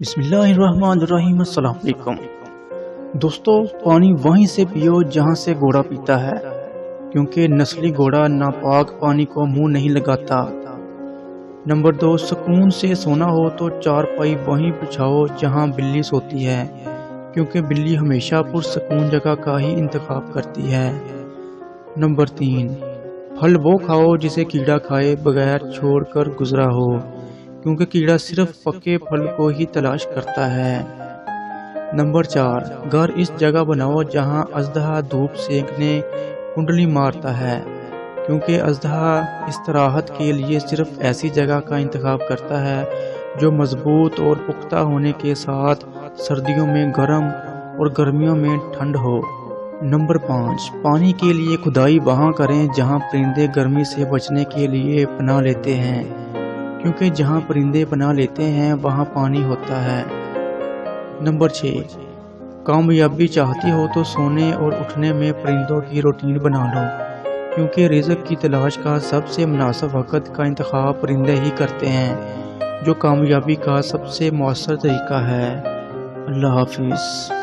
बिस्मिल्लाहिर्रहमानिर्रहीम। अस्सलाम वालेकुम। दोस्तों, पानी वहीं से पियो जहां से घोड़ा पीता है, क्योंकि नस्ली घोड़ा नापाक पानी को मुंह नहीं लगाता। नंबर 2, सुकून से सोना हो तो चारपाई वहीं बिछाओ जहां बिल्ली सोती है, क्योंकि बिल्ली हमेशा पुरसकून जगह का ही इंतखाब करती है। नंबर 3, फल वो खाओ जिसे कीड़ा खाए बगैर छोड़कर गुजरा हो, क्योंकि कीड़ा सिर्फ पके फल को ही तलाश करता है। नंबर 4, घर इस जगह बनाओ जहां अजदहा धूप सेकने कुंडली मारता है, क्योंकि अजदहा इस्तराहत के लिए सिर्फ ऐसी जगह का इंतखाब करता है जो मजबूत और पुख्ता होने के साथ सर्दियों में गर्म और गर्मियों में ठंड हो। नंबर 5, पानी के लिए खुदाई वहां करें जहां परिंदे गर्मी से बचने के लिए पनाह लेते हैं, क्योंकि जहां परिंदे पनाह लेते हैं वहां पानी होता है। नंबर 6, कामयाबी चाहती हो तो सोने और उठने में परिंदों की रूटीन बना लो, क्योंकि रिज़्क की तलाश का सबसे मुनासिब वक़्त का इंतखाब परिंदे ही करते हैं, जो कामयाबी का सबसे मौसर तरीका है। अल्लाह हाफिज़।